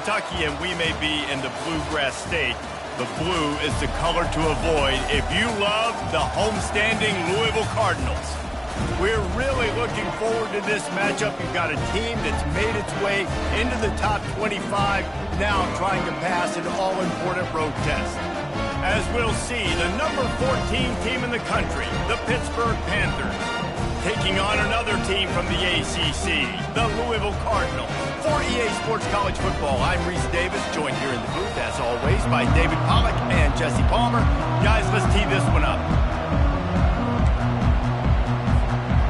Kentucky and we may be in the bluegrass state, the blue is the color to avoid if you love the homestanding Louisville Cardinals. We're really looking forward to this matchup. You've got a team that's made its way into the top 25, now trying to pass an all-important road test. As we'll see, the number 14 team in the country, the Pittsburgh Panthers, taking on another team from the ACC, the Louisville Cardinals. For EA Sports College Football, I'm Reese Davis, joined here in the booth, as always, by David Pollack and Jesse Palmer. Guys, let's tee this one up.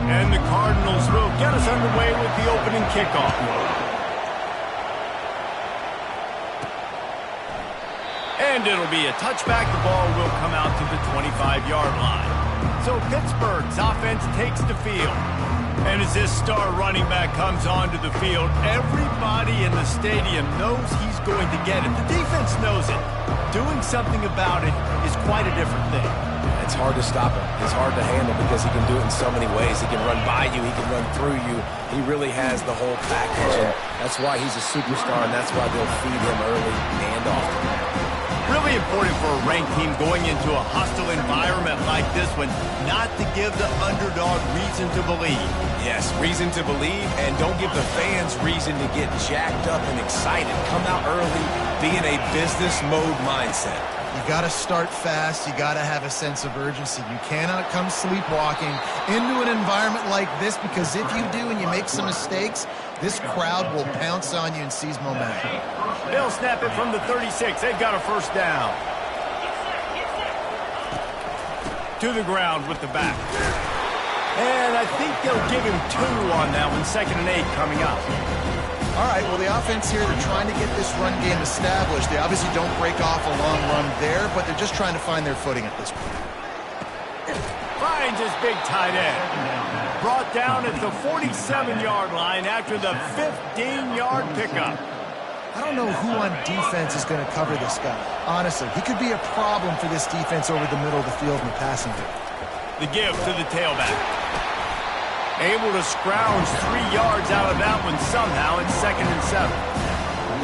And the Cardinals will get us underway with the opening kickoff. And it'll be a touchback. The ball will come out to the 25-yard line. So Pittsburgh's offense takes the field. And as this star running back comes onto the field, everybody in the stadium knows he's going to get it. The defense knows it. Doing something about it is quite a different thing. It's hard to stop him. It's hard to handle because he can do it in so many ways. He can run by you. He can run through you. He really has the whole package, and that's why he's a superstar, and that's why they'll feed him early and often. Really important for a ranked team going into a hostile environment like this one, not to give the underdog reason to believe. Yes, reason to believe, and don't give the fans reason to get jacked up and excited. Come out early, be in a business mode mindset. You got to start fast. You got to have a sense of urgency. You cannot come sleepwalking into an environment like this, because if you do and you make some mistakes, this crowd will pounce on you and seize momentum. They'll snap it from the 36. They've got a first down. To the ground with the back. And I think they'll give him 2 on that one. 2nd and 8 coming up. All right, well, the offense here, they're trying to get this run game established. They obviously don't break off a long run there, but they're just trying to find their footing at this point. Finds his big tight end. Brought down at the 47-yard line after the 15-yard pickup. I don't know who on defense is going to cover this guy. Honestly, he could be a problem for this defense over the middle of the field in the passing game. The give to the tailback. Able to scrounge 3 yards out of that one somehow. It's 2nd and 7.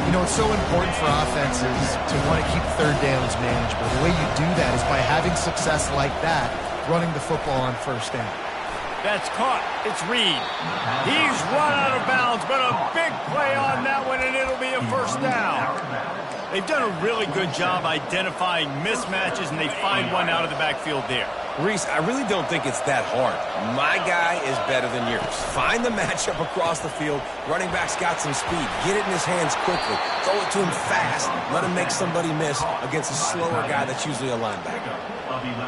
You know, it's so important for offenses to want to keep third downs manageable. The way you do that is by having success like that, running the football on first down. That's caught. It's Reed. He's run out of bounds, but a big play on that one, and it'll be a first down. They've done a really good job identifying mismatches, and they find one out of the backfield there. Reese, I really don't think it's that hard. My guy is better than yours. Find the matchup across the field. Running back's got some speed. Get it in his hands quickly. Throw it to him fast. Let him make somebody miss against a slower guy that's usually a linebacker.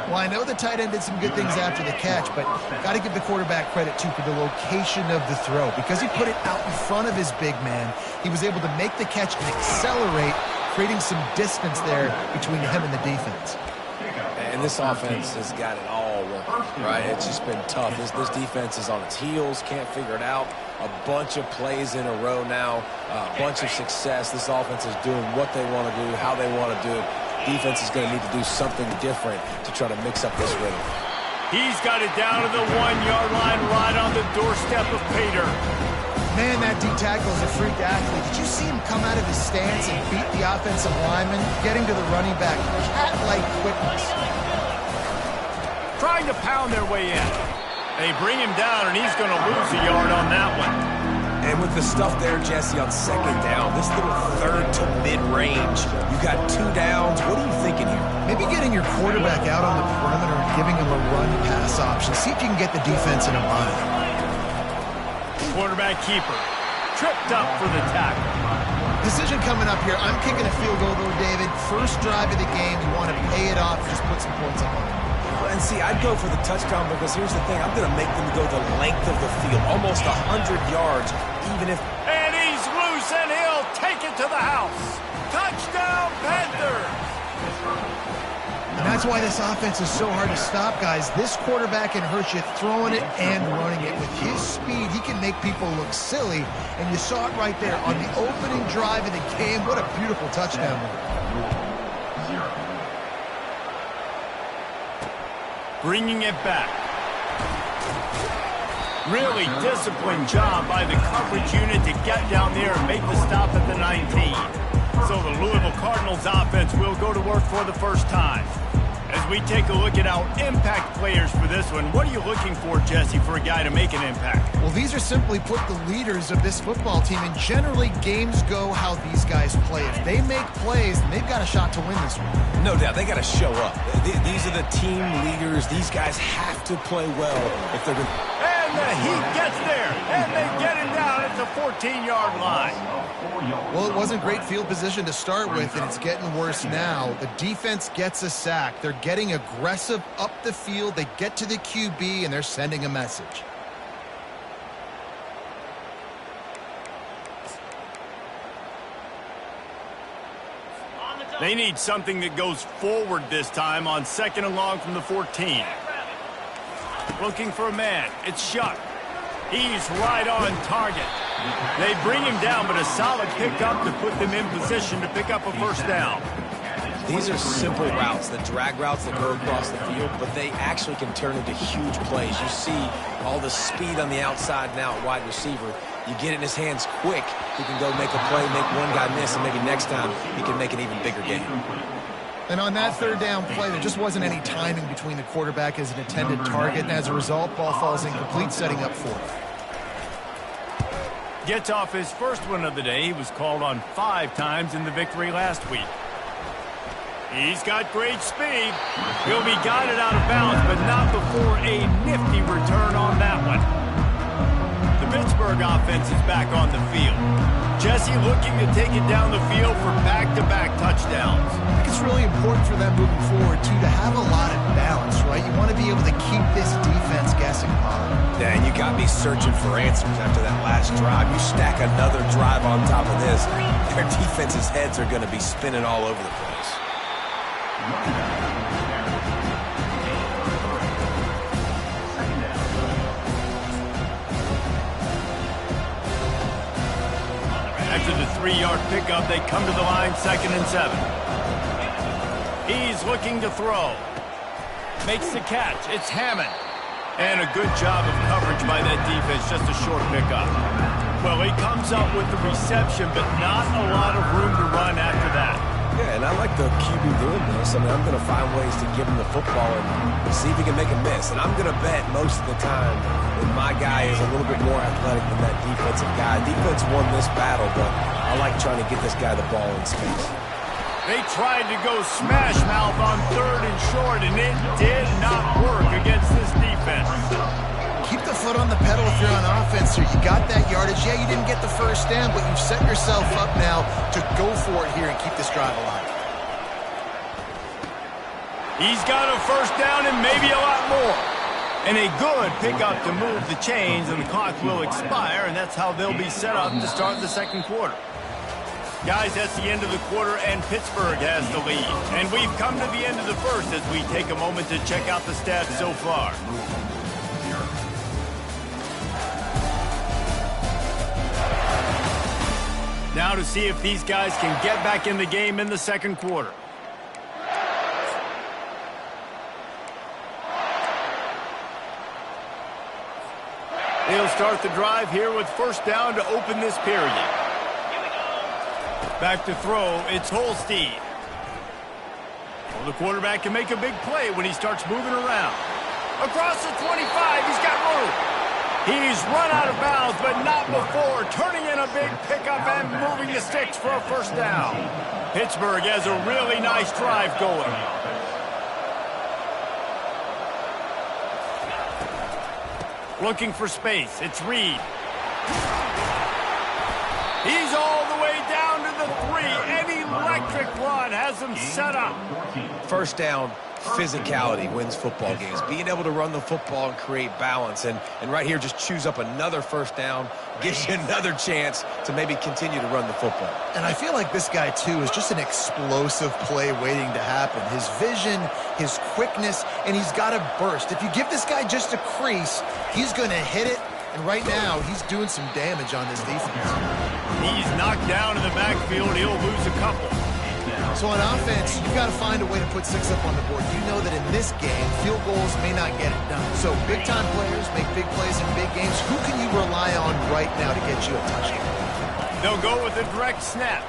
Well, I know the tight end did some good things after the catch, but got to give the quarterback credit, too, for the location of the throw. Because he put it out in front of his big man, he was able to make the catch and accelerate, creating some distance there between him and the defense. And this offense has got it all wrong, right? It's just been tough. This defense is on its heels, can't figure it out. A bunch of plays in a row now, a bunch of success. This offense is doing what they want to do, how they want to do it. Defense is going to need to do something different to try to mix up this rhythm. He's got it down to the 1-yard line, right on the doorstep of Pater. Man, that D-tackle is a freak athlete. Did you see him come out of his stance and beat the offensive lineman, getting to the running back? Cat-like quickness. Trying to pound their way in. They bring him down, and he's going to lose a yard on that one. And with the stuff there, Jesse, on 2nd down, this little 3rd to mid-range, you got 2 downs. What are you thinking here? Maybe getting your quarterback out on the perimeter and giving him a run-pass option. See if you can get the defense in a bind. Quarterback keeper. Tripped up for the tackle. Decision coming up here. I'm kicking a field goal, though, David. First drive of the game. You want to pay it off. Just put some points on it. And see, I'd go for the touchdown because here's the thing. I'm going to make them go the length of the field, almost 100 yards, even if... And he's loose, and he'll take it to the house. Touchdown, Panthers! And that's why this offense is so hard to stop, guys. This quarterback can hurt you throwing it and running it. With his speed, he can make people look silly. And you saw it right there on the opening drive of the game. What a beautiful touchdown. Bringing it back. Really disciplined job by the coverage unit to get down there and make the stop at the 19. Seattle's offense will go to work for the first time. As we take a look at our impact players for this one, what are you looking for, Jesse, for a guy to make an impact? Well, these are simply put the leaders of this football team, and generally games go how these guys play. If they make plays, then they've got a shot to win this one. No doubt, they got to show up. These are the team leaders. These guys have to play well if they're going to... And the Heat gets there, and they get him down at the 14-yard line. Well, it wasn't great field position to start with, and it's getting worse now. The defense gets a sack. They're getting aggressive up the field. They get to the QB, and they're sending a message. They need something that goes forward this time on 2nd and long from the 14. Looking for a man. It's Shuck. He's right on target. They bring him down, but a solid pickup to put them in position to pick up a first down. These are simple routes, the drag routes that go across the field, but they actually can turn into huge plays. You see all the speed on the outside now at wide receiver. You get it in his hands quick, he can go make a play, make one guy miss, and maybe next time he can make an even bigger game. And on that third down play, there just wasn't any timing between the quarterback as an intended target, and as a result, ball falls incomplete, setting up fourth. Gets off his first one of the day. He was called on 5 times in the victory last week. He's got great speed. He'll be guided out of bounds, but not before a nifty return on that one. The Pittsburgh offense is back on the field. Jesse looking to take it down the field for back-to-back touchdowns. I think it's really important for them moving forward, too, to have a lot of balance, right? You want to be able to keep this defense guessing, Pollard. Yeah, and you got me searching for answers after that last drive. You stack another drive on top of this, their defense's heads are going to be spinning all over the place. After the 3-yard pickup, they come to the line 2nd and 7. He's looking to throw. Makes the catch. It's Hammond. And a good job of coverage by that defense, just a short pickup. Well, he comes up with the reception, but not a lot of room to run after that. Yeah, and I like the QB doing this. I mean, I'm going to find ways to give him the football and see if he can make a miss. And I'm going to bet most of the time that my guy is a little bit more athletic than that defensive guy. Defense won this battle, but I like trying to get this guy the ball in space. They tried to go smash mouth on 3rd and short, and it did not work against this defense. Keep the foot on the pedal if you're on offense here. You got that yardage. Yeah, you didn't get the first down, but you've set yourself up now to go for it here and keep this drive alive. He's got a first down and maybe a lot more. And a good pickup to move the chains, and the clock will expire, and that's how they'll be set up to start the second quarter. Guys, that's the end of the quarter, and Pittsburgh has the lead. And we've come to the end of the first as we take a moment to check out the stats so far. Now to see if these guys can get back in the game in the second quarter. They'll start the drive here with first down to open this period. Back to throw, it's Holstein. Well, the quarterback can make a big play when he starts moving around. Across the 25, he's got room. He's run out of bounds, but not before turning in a big pickup and moving the sticks for a first down. Pittsburgh has a really nice drive going. Looking for space. It's Reed. He's all the way down to the 3. An electric run has him set up. First down, physicality wins football games. Being able to run the football and create balance. And right here, just choose up another first down, gives you another chance to maybe continue to run the football. And I feel like this guy, too, is just an explosive play waiting to happen. His vision, his quickness, and he's got a burst. If you give this guy just a crease, he's going to hit it. And right now, he's doing some damage on this defense. He's knocked down in the backfield. He'll lose a couple. So on offense, you've got to find a way to put 6 up on the board. You know that in this game, field goals may not get it done. So big-time players make big plays in big games. Who can you rely on right now to get you a touchdown? They'll go with a direct snap.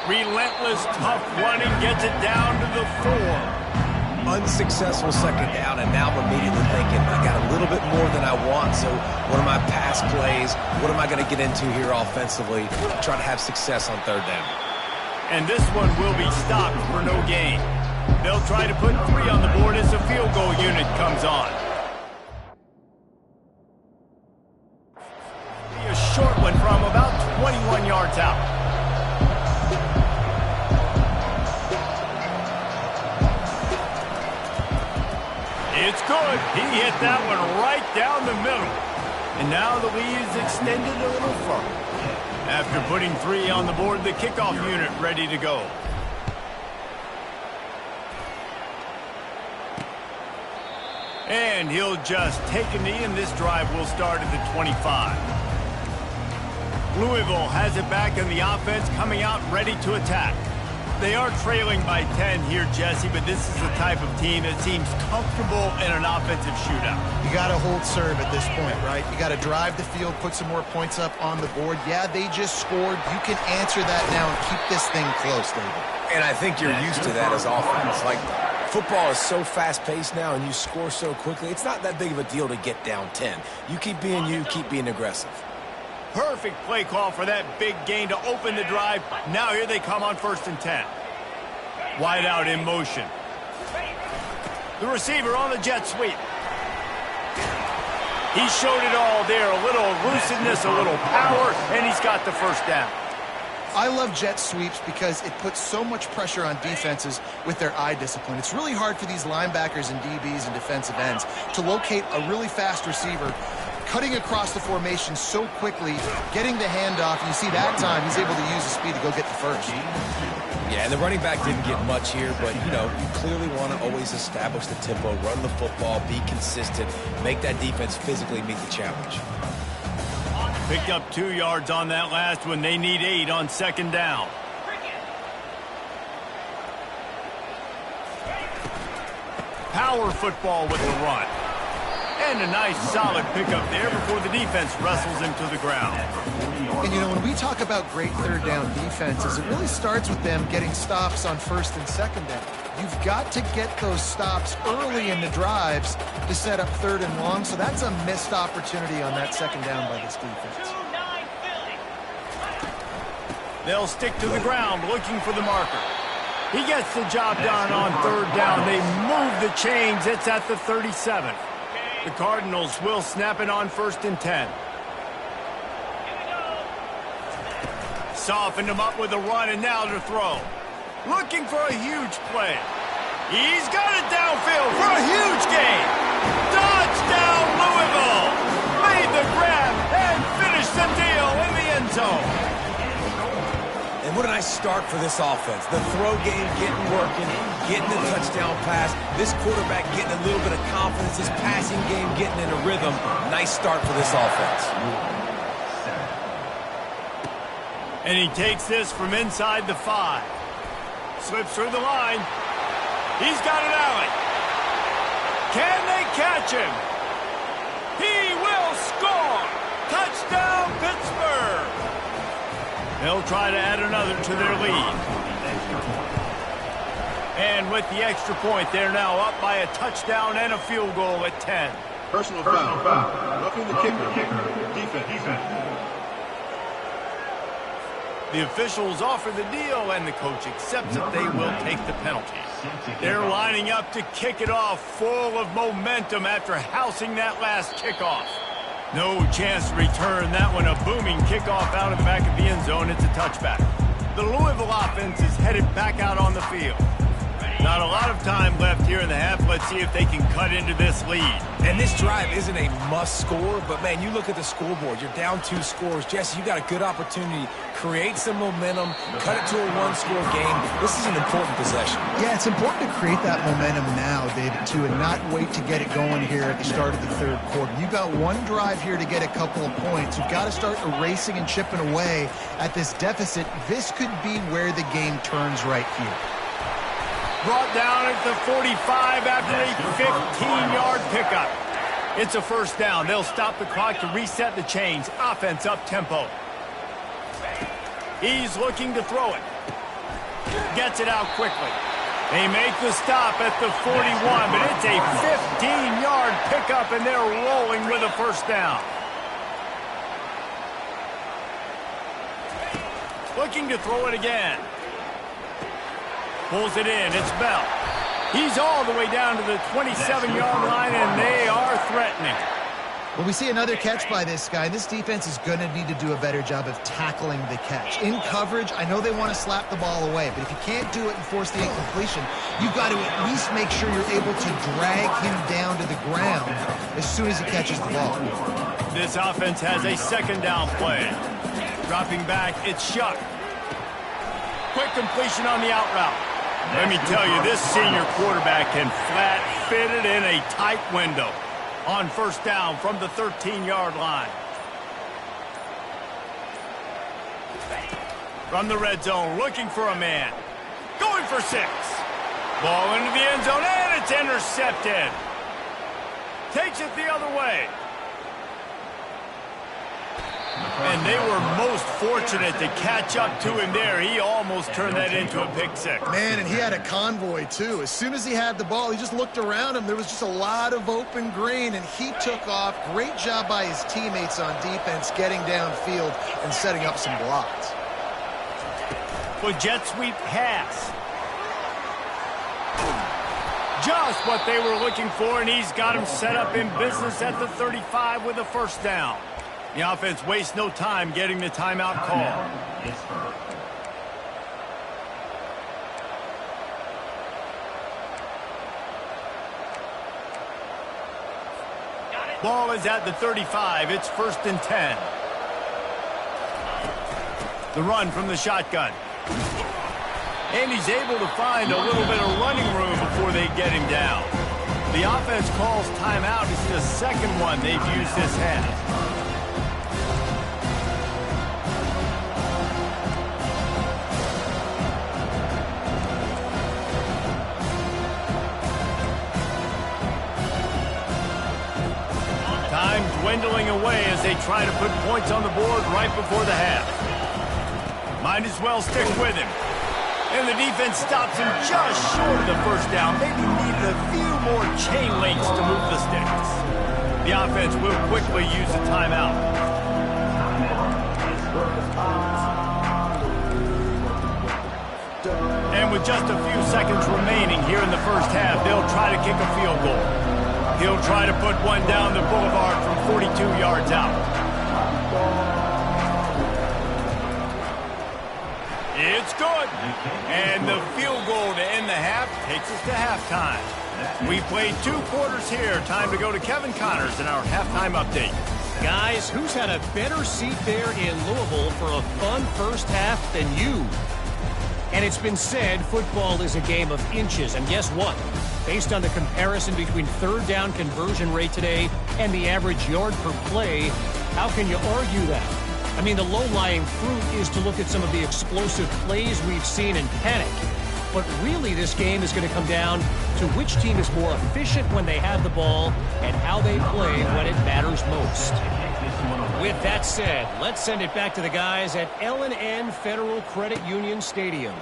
Relentless, tough running gets it down to the 4. Unsuccessful second down, and now I'm immediately thinking, I got a little bit more than I want, so what are my pass plays? What am I going to get into here offensively to try to have success on third down? And this one will be stopped for no gain. They'll try to put 3 on the board as the field goal unit comes on. A short one from about 21 yards out. It's good. He hit that one right down the middle. And now the lead is extended a little further. After putting 3 on the board, the kickoff unit ready to go. And he'll just take a knee, and this drive will start at the 25. Louisville has it back in the offense, coming out ready to attack. They are trailing by 10 here, Jesse, but this is the type of team that seems comfortable in an offensive shootout. You got to hold serve at this point, right? You got to drive the field, put some more points up on the board. Yeah, they just scored. You can answer that now and keep this thing close, David. And I think you're used to that as offense. Like, football is so fast-paced now, and you score so quickly. It's not that big of a deal to get down 10. You keep being aggressive. Perfect play call for that big gain to open the drive. Now here they come on 1st and 10. Wide out in motion. The receiver on the jet sweep. He showed it all there. A little elusiveness, a little power, and he's got the first down. I love jet sweeps because it puts so much pressure on defenses with their eye discipline. It's really hard for these linebackers and DBs and defensive ends to locate a really fast receiver cutting across the formation so quickly, getting the handoff. You see that time he's able to use the speed to go get the first. Yeah, and the running back didn't get much here, but, you know, you clearly want to always establish the tempo, run the football, be consistent, make that defense physically meet the challenge. Picked up 2 yards on that last one. They need 8 on 2nd down. Power football with the run. And a nice solid pickup there before the defense wrestles him to the ground. And, you know, when we talk about great third down defenses, it really starts with them getting stops on 1st and 2nd down. You've got to get those stops early in the drives to set up 3rd and long, so that's a missed opportunity on that 2nd down by this defense. They'll stick to the ground looking for the marker. He gets the job done on 3rd down. They move the chains. It's at the 37. The Cardinals will snap it on 1st and 10. Softened him up with a run, and now to throw. Looking for a huge play. He's got it downfield for a huge gain. Touchdown, Louisville. Made the grab and finished the deal in the end zone. And what a nice start for this offense. The throw game getting working, getting the touchdown pass. This quarterback getting a little bit of confidence. This passing game getting in a rhythm. Nice start for this offense. And he takes this from inside the 5. Slips through the line. He's got an alley. Can they catch him? He will score. Touchdown, Pittsburgh. They'll try to add another to their lead. And with the extra point, they're now up by a touchdown and a field goal at 10. Personal foul. Roughing the kicker. Defense. The officials offer the deal, and the coach accepts it. They will take the penalty. They're lining up to kick it off, full of momentum after housing that last kickoff. No chance to return that one. A booming kickoff out of the back of the end zone. It's a touchback. The Louisville offense is headed back out on the field. Not a lot of time left here in the half. Let's see if they can cut into this lead. And this drive isn't a must score, but, man, you look at the scoreboard. You're down 2 scores. Jesse, you got a good opportunity. Create some momentum. Cut it to a 1-score game. This is an important possession. Yeah, it's important to create that momentum now, David, too, and not wait to get it going here at the start of the 3rd quarter. You've got one drive here to get a couple of points. You've got to start erasing and chipping away at this deficit. This could be where the game turns right here. Brought down at the 45 after a 15-yard pickup. It's a 1st down. They'll stop the clock to reset the chains. Offense up tempo. He's looking to throw it. Gets it out quickly. They make the stop at the 41, but it's a 15-yard pickup, and they're rolling with a first down. Looking to throw it again. Pulls it in. It's Bell. He's all the way down to the 27-yard line, and they are threatening. Well, we see another catch by this guy. This defense is going to need to do a better job of tackling the catch. In coverage, I know they want to slap the ball away, but if you can't do it and force the incompletion, you've got to at least make sure you're able to drag him down to the ground as soon as he catches the ball. This offense has a second down play. Dropping back, it's Shuck. Quick completion on the out route. Let me tell you, this senior quarterback can flat fit it in a tight window. On first down from the 13-yard line. From the red zone, looking for a man. Going for 6. Ball into the end zone, and it's intercepted. Takes it the other way. And they were most fortunate to catch up to him there. He almost turned that into a pick 6. Man, and he had a convoy, too. As soon as he had the ball, he just looked around him. There was just a lot of open green, and he took off. Great job by his teammates on defense getting downfield and setting up some blocks. With jet sweep pass. Just what they were looking for, and he's got him set up in business at the 35 with a first down. The offense wastes no time getting the timeout call. Ball is at the 35. It's 1st and 10. The run from the shotgun. And he's able to find a little bit of running room before they get him down. The offense calls timeout. It's the second one they've used this half. Time dwindling away as they try to put points on the board right before the half. Might as well stick with him. And the defense stops him just short of the first down. Maybe needed a few more chain links to move the sticks. The offense will quickly use the timeout. And with just a few seconds remaining here in the first half, they'll try to kick a field goal. He'll try to put one down the boulevard from 42 yards out. It's good. And the field goal to end the half takes us to halftime. We played 2 quarters here. Time to go to Kevin Connors in our halftime update. Guys, who's had a better seat there in Louisville for a fun first half than you? And it's been said football is a game of inches. And guess what? Based on the comparison between third down conversion rate today and the average yard per play, how can you argue that? I mean, the low-lying fruit is to look at some of the explosive plays we've seen and panic. But really, this game is going to come down to which team is more efficient when they have the ball and how they play when it matters most. With that said, let's send it back to the guys at L&N Federal Credit Union Stadium.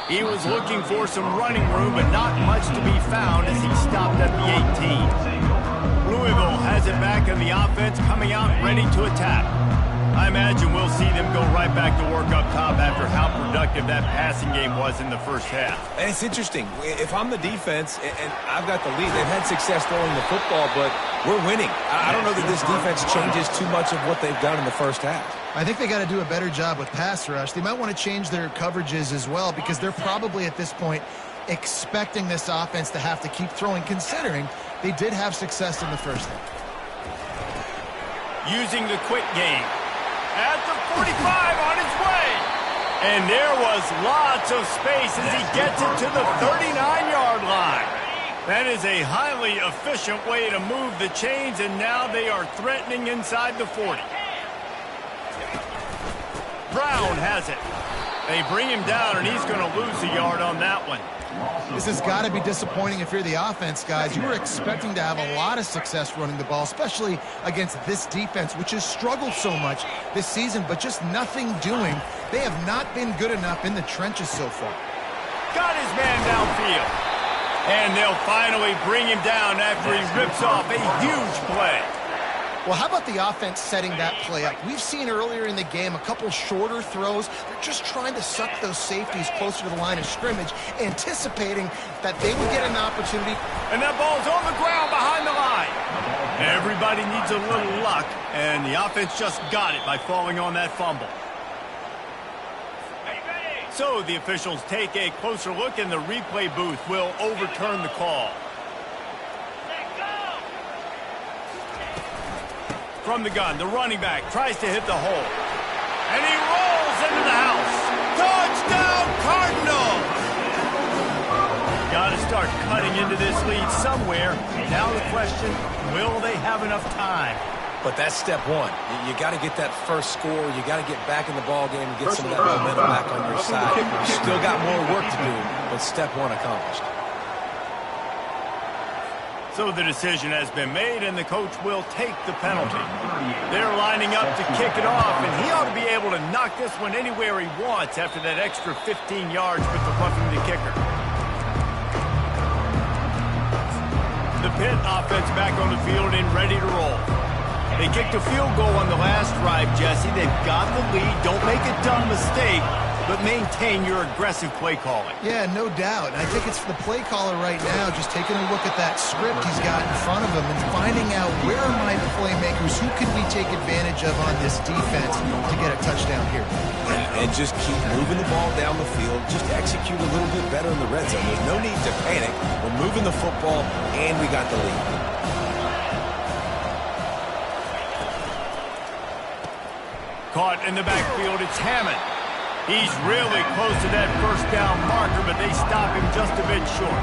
He was looking for some running room, but not much to be found as he stopped at the 18. Louisville has it back in the offense, coming out ready to attack. I imagine we'll see them go right back to work up top after how productive that passing game was in the first half. And it's interesting. If I'm the defense and I've got the lead, they've had success throwing the football, but we're winning. I don't know that this defense changes too much of what they've done in the first half. I think they got to do a better job with pass rush. They might want to change their coverages as well because they're probably at this point expecting this offense to have to keep throwing, considering they did have success in the first half. Using the quick game. At the 45 on his way. And there was lots of space as he gets it to the 39-yard line. That is a highly efficient way to move the chains, and now they are threatening inside the 40. Brown has it. They bring him down, and he's going to lose a yard on that one. This has got to be disappointing if you're the offense, guys. You were expecting to have a lot of success running the ball, especially against this defense, which has struggled so much this season, but just nothing doing. They have not been good enough in the trenches so far. Got his man downfield. And they'll finally bring him down after he rips off a huge play. Well, how about the offense setting that play up? We've seen earlier in the game a couple shorter throws. They're just trying to suck those safeties closer to the line of scrimmage, anticipating that they would get an opportunity. And that ball's on the ground behind the line. Everybody needs a little luck, and the offense just got it by falling on that fumble. So the officials take a closer look, and the replay booth will overturn the call. From the gun, the running back tries to hit the hole. And he rolls into the house. Touchdown, Cardinals! Got to start cutting into this lead somewhere. Now the question, will they have enough time? But that's step one. You got to get that first score. You got to get back in the ball game and get some of that momentum back on your side. You still got more work to do, but step one accomplished. So the decision has been made, and the coach will take the penalty. They're lining up to kick it off, and he ought to be able to knock this one anywhere he wants after that extra 15 yards with the roughing the kicker. The Pitt offense back on the field and ready to roll. They kicked a field goal on the last drive, Jesse. They've got the lead. Don't make a dumb mistake, but maintain your aggressive play calling. Yeah, no doubt. And I think it's the play caller right now just taking a look at that script he's got in front of him and finding out where are my playmakers, who can we take advantage of on this defense to get a touchdown here. And just keep moving the ball down the field. Just execute a little bit better in the red zone. There's no need to panic. We're moving the football, and we got the lead. Caught in the backfield, it's Hammond. He's really close to that first down marker, but they stop him just a bit short.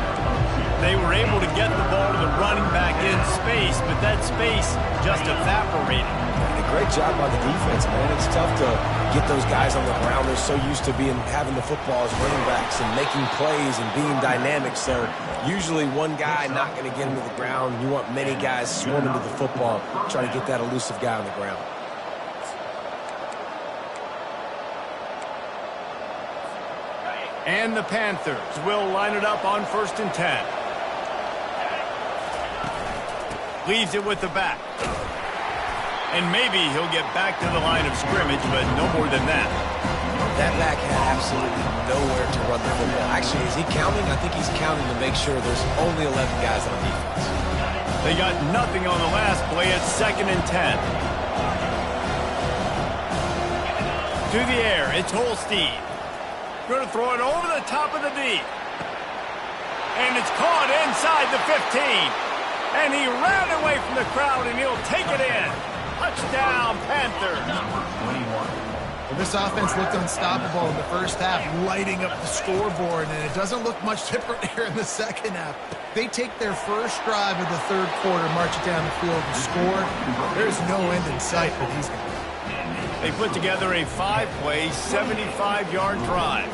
They were able to get the ball to the running back in space, but that space just evaporated. And a great job by the defense, man. It's tough to get those guys on the ground. They're so used to having the football as running backs and making plays and being dynamic. So usually one guy not going to get him to the ground. You want many guys swarming to the football, trying to get that elusive guy on the ground. And the Panthers will line it up on 1st and 10. Leaves it with the back. And maybe he'll get back to the line of scrimmage, but no more than that. That back had absolutely nowhere to run the football. Actually, is he counting? I think he's counting to make sure there's only 11 guys on defense. They got nothing on the last play at 2nd and 10. To the air, it's Holstein. Going to throw it over the top of the D. And it's caught inside the 15. And he ran away from the crowd, and he'll take it in. Touchdown, Panthers. Well, this offense looked unstoppable in the first half, lighting up the scoreboard, and it doesn't look much different here in the second half. They take their first drive of the third quarter, march it down the field, and score. There's no end in sight for these guys. They put together a 5-play, 75-yard drive.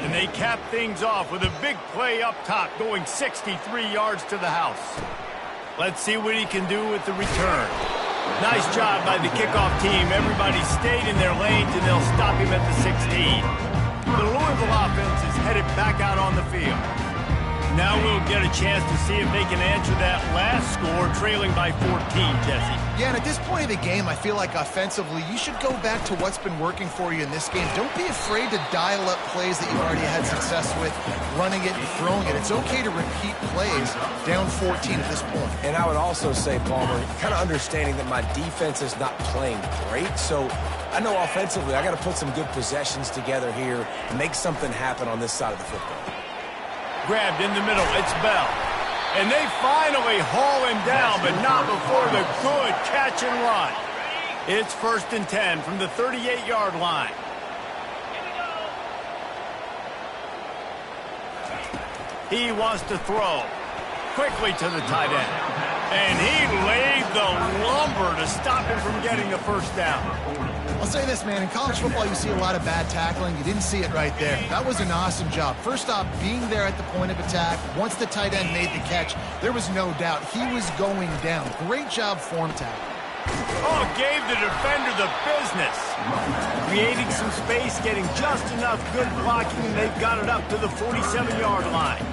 And they cap things off with a big play up top, going 63 yards to the house. Let's see what he can do with the return. Nice job by the kickoff team. Everybody stayed in their lanes, and they'll stop him at the 16. The Louisville offense is headed back out on the field. Now we'll get a chance to see if they can answer that last score, trailing by 14, Jesse. Yeah, and at this point of the game, I feel like offensively, you should go back to what's been working for you in this game. Don't be afraid to dial up plays that you've already had success with, running it and throwing it. It's okay to repeat plays down 14 at this point. And I would also say, Palmer, kind of understanding that my defense is not playing great, so I know offensively I got to put some good possessions together here and make something happen on this side of the football. Grabbed in the middle, it's Bell. And they finally haul him down, but not before the good catch and run. It's 1st and 10 from the 38-yard line. He wants to throw. Quickly to the tight end. And he laid the lumber to stop him from getting the first down. I'll say this, man. In college football, you see a lot of bad tackling. You didn't see it right there. That was an awesome job. First off, being there at the point of attack. Once the tight end made the catch, there was no doubt he was going down. Great job form tackle. Oh, gave the defender the business. Creating some space, getting just enough good blocking, and they've got it up to the 47-yard line.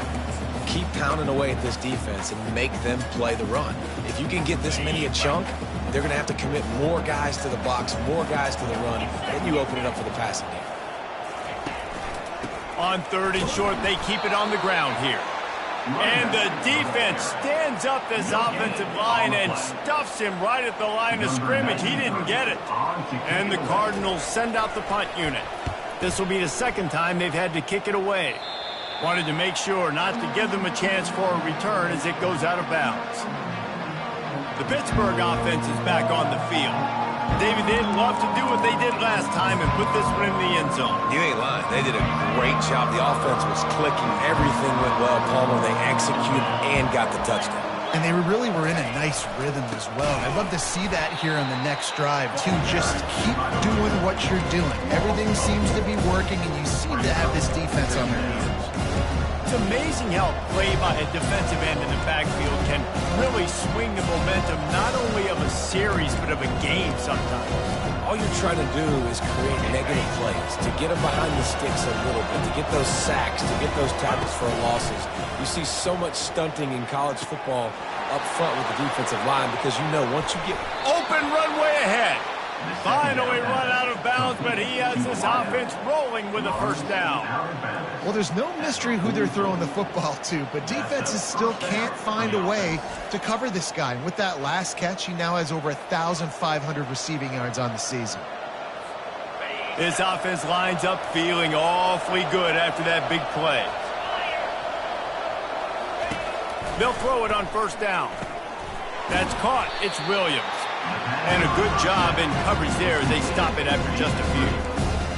Keep pounding away at this defense and make them play the run. If you can get this many a chunk, they're going to have to commit more guys to the box, more guys to the run, then you open it up for the passing game. On 3rd and short, they keep it on the ground here. And the defense stands up this offensive line and stuffs him right at the line of scrimmage. He didn't get it. And the Cardinals send out the punt unit. This will be the second time they've had to kick it away. Wanted to make sure not to give them a chance for a return as it goes out of bounds. The Pittsburgh offense is back on the field. David, they'd love to do what they did last time and put this one in the end zone. You ain't lying. They did a great job. The offense was clicking. Everything went well, Palmer. They executed and got the touchdown. And they really were in a nice rhythm as well. I'd love to see that here on the next drive, too. Just keep doing what you're doing. Everything seems to be working, and you seem to have this defense on their heels. It's amazing how play by a defensive end in the backfield can really swing the momentum not only of a series but of a game sometimes. All you're trying to do is create negative plays, to get them behind the sticks a little bit, to get those sacks, to get those tackles for losses. You see so much stunting in college football up front with the defensive line because you know once you get open runway ahead. Finally run out of bounds, but he has this offense rolling with a first down. Well, there's no mystery who they're throwing the football to, but defenses still can't find a way to cover this guy. And with that last catch, he now has over 1,500 receiving yards on the season. This offense lines up feeling awfully good after that big play. They'll throw it on first down. That's caught. It's Williams. And a good job in coverage there as they stop it after just a few.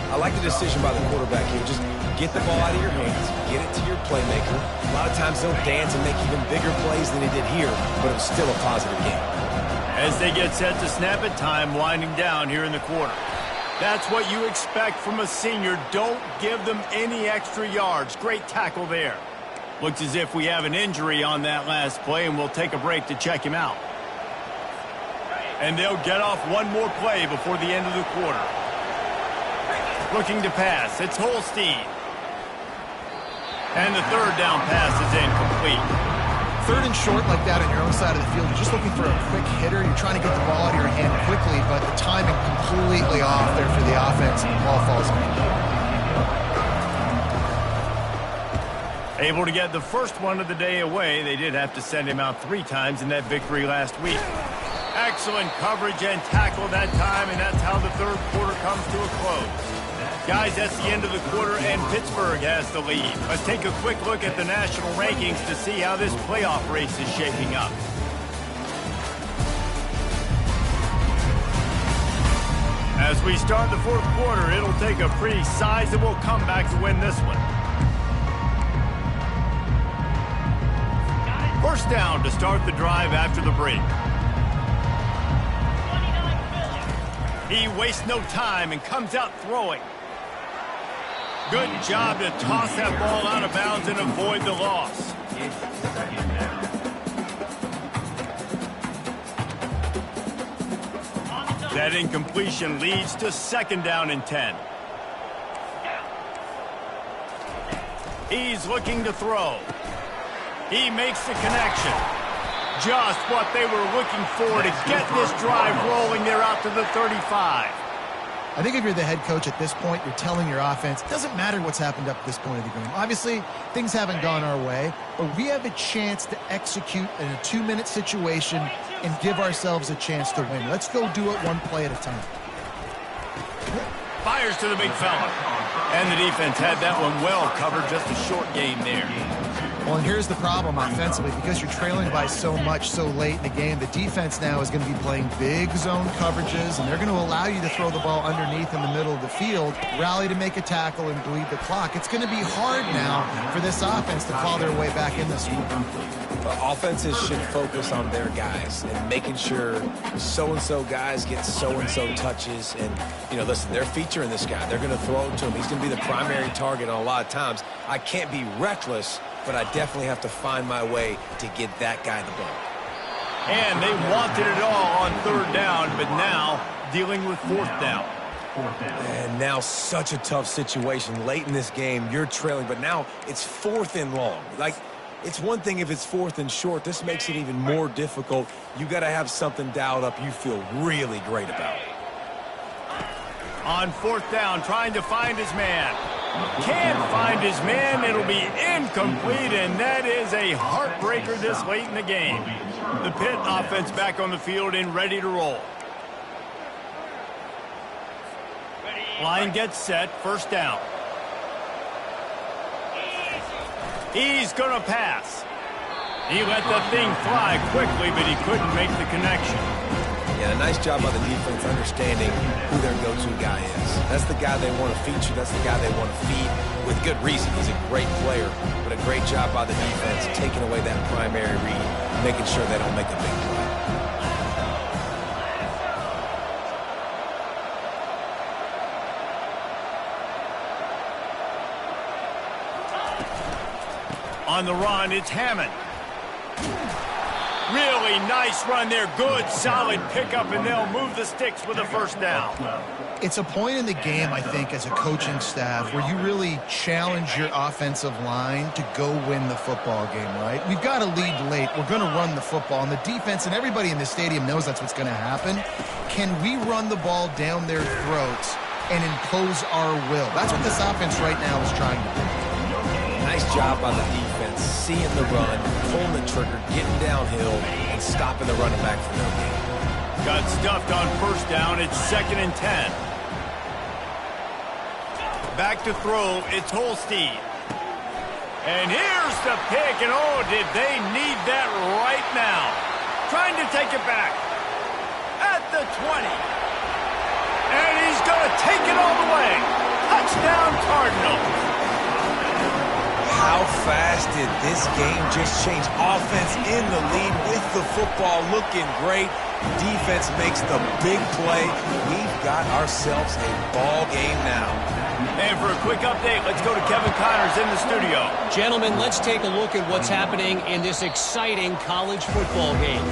I like the decision by the quarterback here. Just get the ball out of your hands, get it to your playmaker. A lot of times they'll dance and make even bigger plays than he did here, but it was still a positive game. As they get set to snap it, time winding down here in the quarter. That's what you expect from a senior. Don't give them any extra yards. Great tackle there. Looks as if we have an injury on that last play, and we'll take a break to check him out. And they'll get off one more play before the end of the quarter. Looking to pass. It's Holstein. And the third down pass is incomplete. 3rd and short like that on your own side of the field. You're just looking for a quick hitter. You're trying to get the ball out of your hand quickly, but the timing completely off there for the offense, and the ball falls in. Able to get the first one of the day away. They did have to send him out 3 times in that victory last week. Excellent coverage and tackle that time, and that's how the third quarter comes to a close. Guys, that's the end of the quarter, and Pittsburgh has the lead. Let's take a quick look at the national rankings to see how this playoff race is shaping up. As we start the fourth quarter, it'll take a pretty sizable comeback to win this one. First down to start the drive after the break. He wastes no time and comes out throwing. Good job to toss that ball out of bounds and avoid the loss. That incompletion leads to 2nd down and 10. He's looking to throw. He makes the connection. Just what they were looking for to get this drive rolling. They're out to the 35. I think if you're the head coach at this point, you're telling your offense, it doesn't matter what's happened up to this point of the game. Obviously, things haven't gone our way, but we have a chance to execute in a 2-minute situation and give ourselves a chance to win. Let's go do it one play at a time. Fires to the big fella. And the defense had that one well covered. Just a short game there. Well, and here's the problem offensively. Because you're trailing by so much so late in the game, the defense now is going to be playing big zone coverages, and they're going to allow you to throw the ball underneath in the middle of the field, rally to make a tackle, and bleed the clock. It's going to be hard now for this offense to claw their way back in this one. But offenses should focus on their guys and making sure so-and-so guys get so-and-so touches. And, you know, listen, they're featuring this guy. They're going to throw it to him. He's going to be the primary target on a lot of times. I can't be reckless, but I definitely have to find my way to get that guy the ball. And they wanted it all on third down, but now dealing with fourth down. And now such a tough situation. Late in this game, you're trailing, but now it's fourth and long. Like, it's one thing if it's fourth and short. This makes it even more difficult. You got to have something dialed up you feel really great about. On fourth down, trying to find his man. Can't find his man. It'll be incomplete, and that is a heartbreaker this late in the game. The Pitt offense back on the field and ready to roll. Line gets set, first down. He's going to pass. He let the thing fly quickly, but he couldn't make the connection. Yeah, a nice job by the defense understanding who their go-to guy is. That's the guy they want to feature. That's the guy they want to feed with good reason. He's a great player, but a great job by the defense taking away that primary read, making sure they don't make a big play. On the run, it's Hammond. Really nice run there. Good, solid pickup, and they'll move the sticks with a first down. It's a point in the game, I think, as a coaching staff where you really challenge your offensive line to go win the football game, right? We've got to lead late. We're going to run the football. And the defense and everybody in the stadium knows that's what's going to happen. Can we run the ball down their throats and impose our will? That's what this offense right now is trying to do. Nice job by the defense, seeing the run, pulling the trigger, getting downhill, and stopping the running back from no gain. Got stuffed on first down. It's 2nd and 10. Back to throw. It's Holstein. And here's the pick. And, oh, did they need that right now. Trying to take it back. At the 20. And he's going to take it all the way. Touchdown, Cardinals. How fast did this game just change? Offense in the lead with the football looking great. Defense makes the big play. We've got ourselves a ball game now. And for a quick update, let's go to Kevin Connors in the studio. Gentlemen, let's take a look at what's happening in this exciting college football game.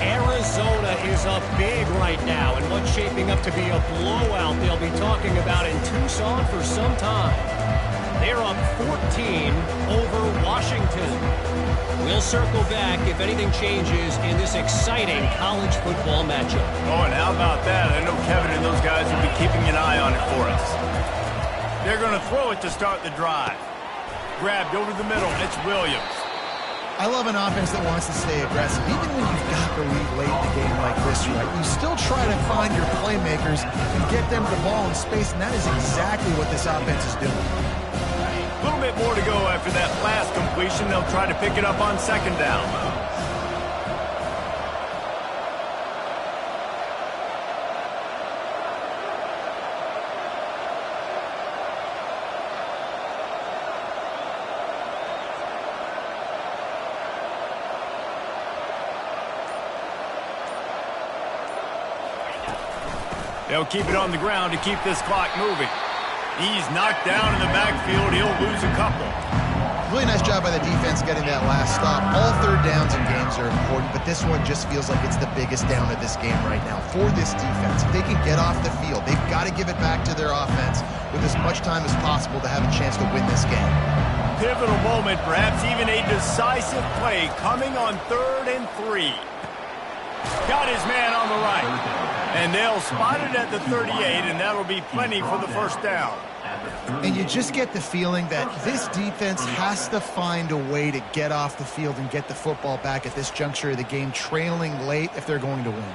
Arizona is up big right now, and what's shaping up to be a blowout they'll be talking about in Tucson for some time. They're up 14 over Washington. We'll circle back if anything changes in this exciting college football matchup. Oh, and how about that? I know Kevin and those guys will be keeping an eye on it for us. They're going to throw it to start the drive. Grabbed over the middle. It's Williams. I love an offense that wants to stay aggressive. Even when you've got the lead late in the game like this, right, you still try to find your playmakers and get them the ball in space, and that is exactly what this offense is doing. A little bit more to go after that last completion. They'll try to pick it up on second down. They'll keep it on the ground to keep this clock moving. He's knocked down in the backfield. He'll lose a couple. Really nice job by the defense getting that last stop. All third downs in games are important, but this one just feels like it's the biggest down of this game right now for this defense. If they can get off the field, they've got to give it back to their offense with as much time as possible to have a chance to win this game. Pivotal moment, perhaps even a decisive play coming on 3rd and 3. Got his man on the right. And they'll spot it at the 38, and that'll be plenty for the first down. And you just get the feeling that this defense has to find a way to get off the field and get the football back at this juncture of the game, trailing late if they're going to win.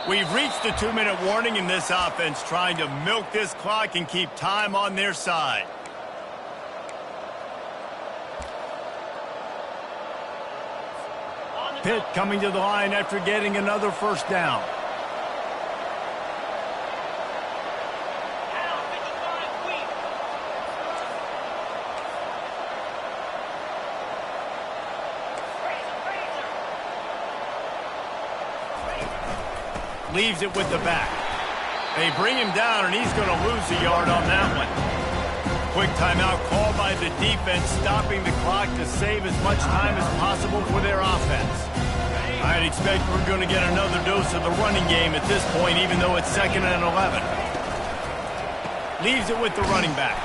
We've reached the 2-minute warning, and this offense trying to milk this clock and keep time on their side. Pitt coming to the line after getting another first down. Leaves it with the back. They bring him down, and he's going to lose a yard on that one. Quick timeout called by the defense, stopping the clock to save as much time as possible for their offense. I'd expect we're going to get another dose of the running game at this point, even though it's 2nd and 11. Leaves it with the running back.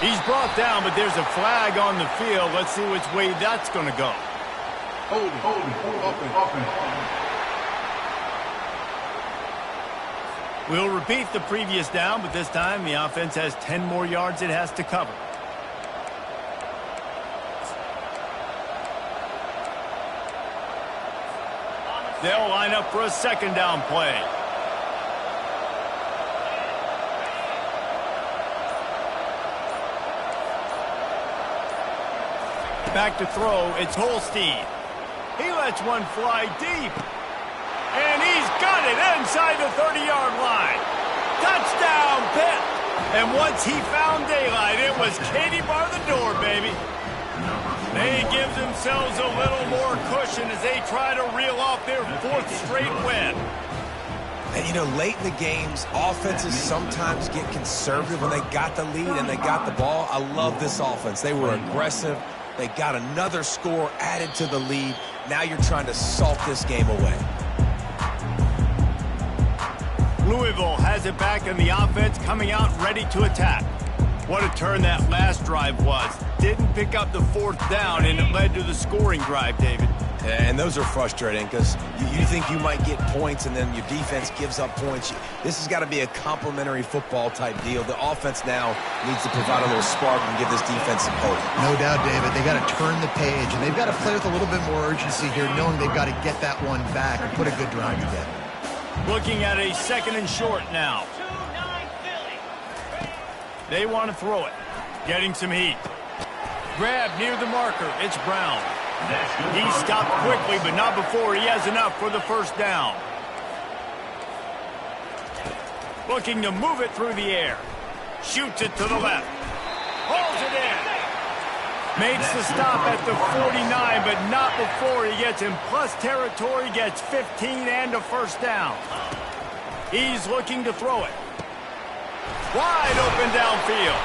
He's brought down, but there's a flag on the field. Let's see which way that's going to go. Hold it. We'll repeat the previous down, but this time the offense has 10 more yards it has to cover. They'll line up for a 2nd down play. Back to throw, it's Holstein. He lets one fly deep. And he's got it inside the 30-yard line. Touchdown, Pitt. And once he found daylight, it was Katie bar the door, baby. They give themselves a little more cushion as they try to reel off their 4th straight win. And, you know, late in the games, offenses sometimes get conservative when they got the lead and they got the ball. I love this offense. They were aggressive. They got another score added to the lead. Now you're trying to salt this game away. Louisville has it back, and the offense coming out ready to attack. What a turn that last drive was. Didn't pick up the 4th down, and it led to the scoring drive, David. And those are frustrating because you think you might get points, and then your defense gives up points. This has got to be a complementary football type deal. The offense now needs to provide a little spark and give this defense some hope. No doubt, David. They got to turn the page, and they've got to play with a little bit more urgency here, knowing they've got to get that one back and put a good drive together. Looking at a 2nd and short now. They want to throw it. Getting some heat. Grab near the marker. It's Brown. He stopped quickly, but not before he has enough for the 1st down. Looking to move it through the air. Shoots it to the left. Holds it in. Makes the stop at the 49, but not before he gets in plus territory, gets 15 and a 1st down. He's looking to throw it. Wide open downfield.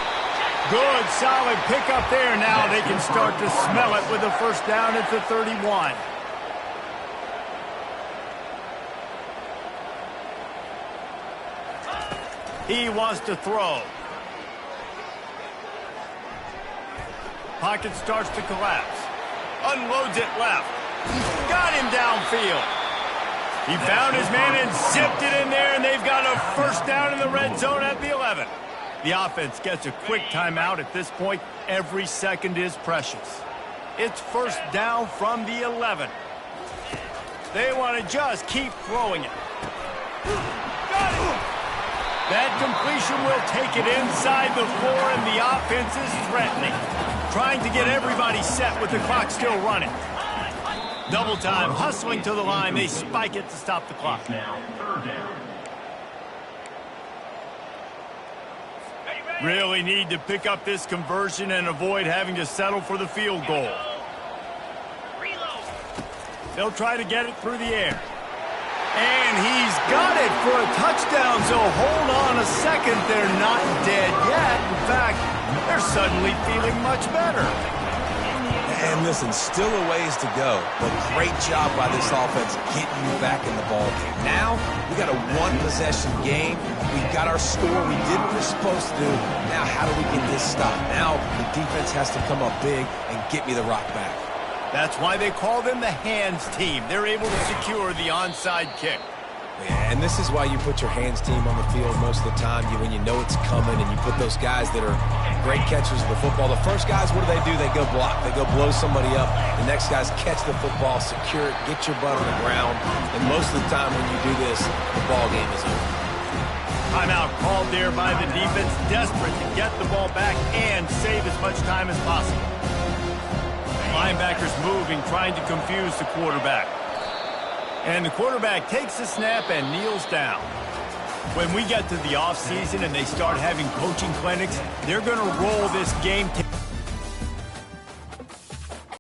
Good, solid pickup there. Now they can start to smell it with a 1st down at the 31. He wants to throw. Pocket starts to collapse. Unloads it left. Got him downfield. He found his man and zipped it in there, and they've got a 1st down in the red zone at the 11. The offense gets a quick timeout at this point. Every second is precious. It's 1st down from the 11. They want to just keep throwing it. Got it. That completion will take it inside the 4, and the offense is threatening. Trying to get everybody set with the clock still running. Double time, hustling to the line. They spike it to stop the clock. Really need to pick up this conversion and avoid having to settle for the field goal. They'll try to get it through the air. And he's got it for a touchdown, so hold on a second. They're not dead yet. In fact, they're suddenly feeling much better. And listen, still a ways to go, but great job by this offense getting you back in the ballgame. Now, we got a 1-possession game. We got our score. We did what we're supposed to do. Now, how do we get this stopped? Now, the defense has to come up big and get me the rock back. That's why they call them the hands team. They're able to secure the onside kick. Yeah, and this is why you put your hands team on the field most of the time. When you know it's coming, and you put those guys that are great catchers of the football. The first guys, what do? They go block. They go blow somebody up. The next guys catch the football, secure it, get your butt on the ground. And most of the time when you do this, the ball game is over. Timeout called there by the defense, desperate to get the ball back and save as much time as possible. Linebackers moving, trying to confuse the quarterback. And the quarterback takes the snap and kneels down. When we get to the offseason and they start having coaching clinics, they're going to roll this game.